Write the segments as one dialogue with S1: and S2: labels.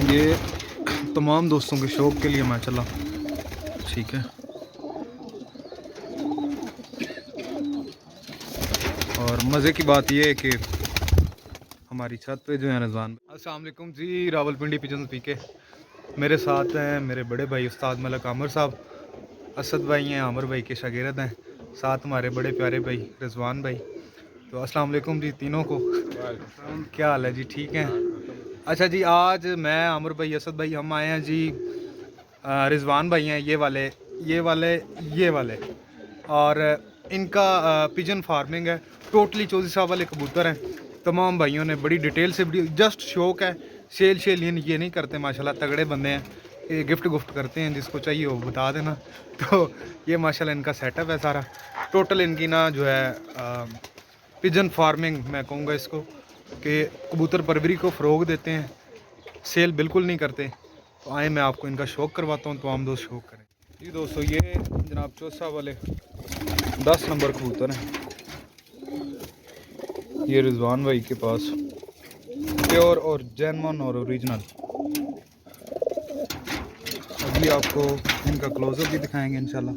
S1: ये तमाम दोस्तों के शौक़ के लिए मैं चला, ठीक है। और मज़े की बात यह है कि हमारी छत पे जो है रिजवान। अस्सलाम वालेकुम जी, रावलपिंडी पिजन पी के मेरे साथ हैं मेरे बड़े भाई उस्ताद मलक आमिर साहब, असद भाई हैं, आमिर भाई के शागिर्द हैं, साथ हमारे बड़े प्यारे भाई रिजवान भाई। तो अस्सलाम वालेकुम जी तीनों को। क्या हाल है जी, ठीक हैं? अच्छा जी, आज मैं आमिर भाई असद भाई हम आए हैं जी, रिजवान भाई हैं ये वाले ये वाले ये वाले, और इनका पिजन फार्मिंग है। टोटली 24 साहब वाले कबूतर हैं। तमाम भाइयों ने बड़ी डिटेल से, बड़ी जस्ट शौक है, सेल ये नहीं करते, माशाल्लाह तगड़े बंदे हैं। ये गिफ्ट गुफ्ट करते हैं, जिसको चाहिए वो बता देना। तो ये माशाल्लाह इनका सेटअप है सारा। टोटल इनकी ना जो है पिजन फार्मिंग मैं कहूँगा इसको, कि कबूतर परवरी को फ़रोग देते हैं, सेल बिल्कुल नहीं करते। तो आए मैं आपको इनका शौक़ करवाता हूँ, तो आम दोस्त शौक़ करें जी। दोस्तों ये जनाब चौसा वाले 10 नंबर कबूतर हैं, ये रिजवान भाई के पास प्योर और जेन्युइन और ओरिजिनल। अभी आपको इनका क्लोजअप भी दिखाएंगे इंशाल्लाह।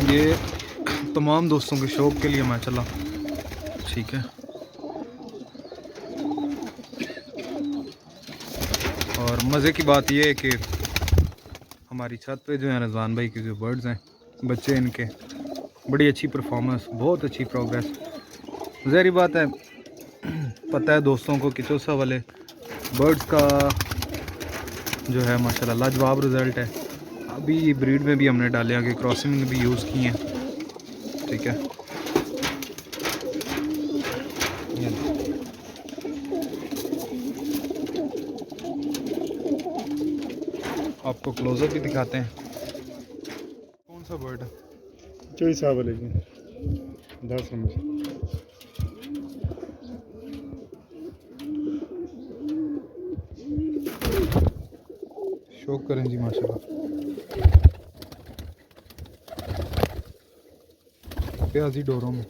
S1: ये तमाम दोस्तों के शौक़ के लिए मैं चला, ठीक है। और मज़े की बात यह है कि हमारी छत पे जो है रिजवान भाई के जो बर्ड्स हैं, बच्चे इनके, बड़ी अच्छी परफॉर्मेंस, बहुत अच्छी प्रोग्रेस। ज़ाहिर बात है, पता है दोस्तों को कि चौसा वाले बर्ड्स का जो है माशाल्लाह लाजवाब रिज़ल्ट है। अभी ब्रीड में भी हमने डाले, आगे क्रॉसिंग में भी यूज़ किए हैं, ठीक है। आपको क्लोजअप भी दिखाते हैं। कौन सा बर्ड है?
S2: 24 साहब वाले 10 नंबर।
S1: शौक करें जी माशाल्लाह। प्याजी डोरों में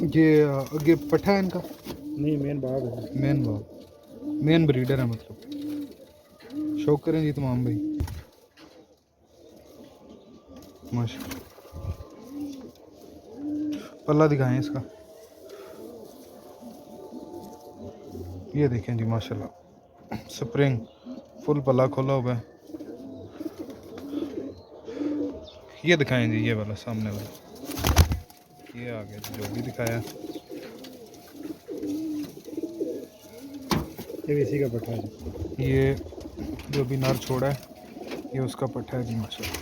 S1: ये आगे पट्ठा है इनका?
S2: नहीं, मेन बाग है।
S1: मेन बाग, मेन ब्रीडर है मतलब। शौक करें जी तमाम भाई माशाल्लाह। पल्ला दिखाएं इसका, ये देखें जी माशाल्लाह, स्प्रिंग फुल पल्ला खोला हुआ है। ये दिखाएं जी, ये वाला सामने वाला, ये आ गया जो भी दिखाया।
S2: ये भी इसी का पट्टा है।
S1: ये जो भी नर छोड़ा है ये उसका पट्टा है जी माशाल्लाह।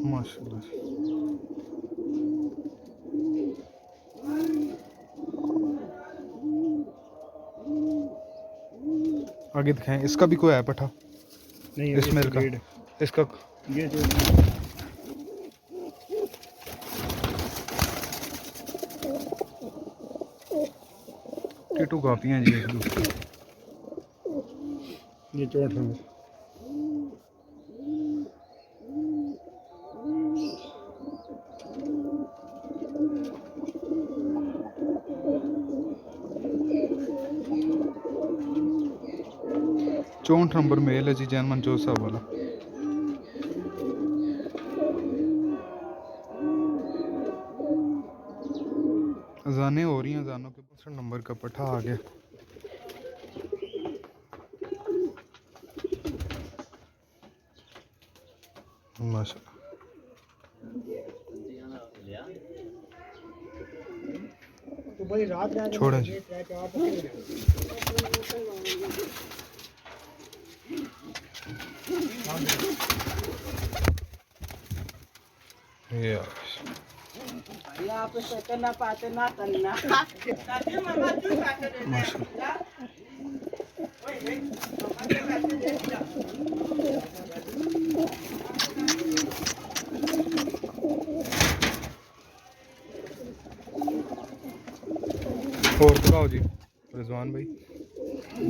S1: माशाल्लाह। आगे दिखाएं, इसका भी कोई है पट्ठा?
S2: नहीं,
S1: इसमें इसका
S2: ये जो
S1: टिटू कापियाँ जी एक दूसरे।
S2: ये 64 नंबर।
S1: चौंठ नंबर मेल है जी, जैनमन चौसा वाला। अजानें हो रही हैं, अजानों के 65 नंबर का पट्ठा आ गया। माशाल्लाह।
S2: तो भाई रात
S1: छोड़ा जी। ये
S3: आप करना पाते ना करना।
S1: और दिखाओ जी रिजवान भाई।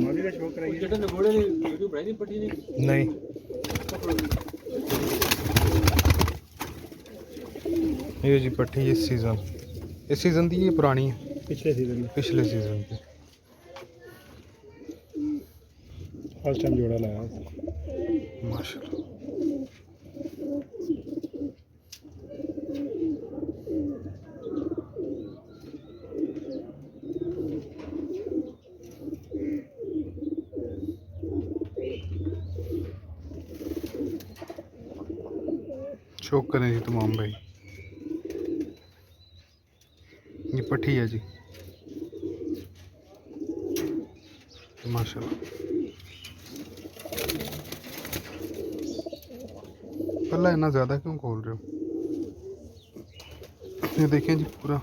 S2: मादी का शौक कराइए।
S1: नहीं ये जी पट्टी इस सीज़न की ये पुरानी है,
S2: पिछले सीजन में
S1: पिछले सीज़न की।
S2: फर्स्ट टाइम जोड़ा लाया।
S1: माशाल्लाह। शौक करें जी तमाम भाई। ये पट्टी है जी माशाल्लाह। पल्ला इतना ज़्यादा क्यों खोल रहे हो? ये देखें जी पूरा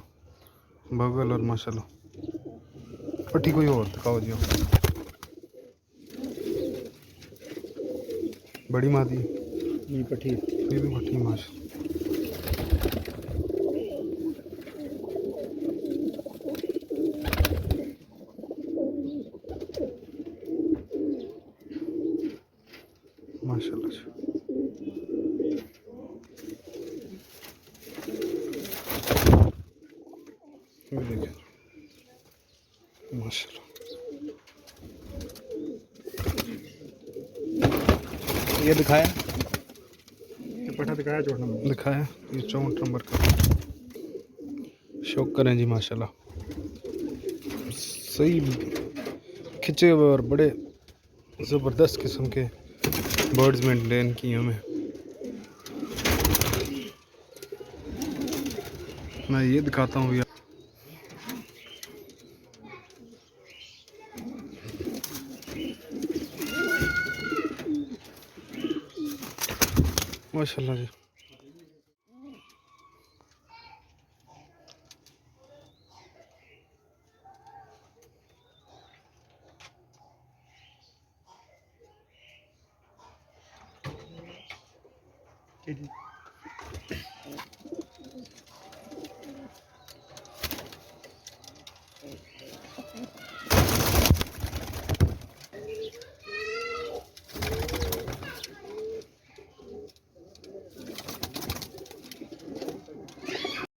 S1: बगल और माशाल्लाह। पट्टी कोई और दिखाओ जी। बड़ी मादी
S2: ये पट्टी है।
S1: ये भी पट्टी माशाल्लाह। माशाल्लाह जी। ये देखें माशाल्लाह। ये दिखाया
S2: ये पट्टा दिखाया 64 नंबर।
S1: दिखाया ये 64 नंबर का। शौक करें जी माशाल्लाह। सही खिंचे हुए और बड़े ज़बरदस्त किस्म के बर्ड्स मेंटेन किए हमें। मैं ये दिखाता हूँ यार। माशाल्लाह जी।
S2: जी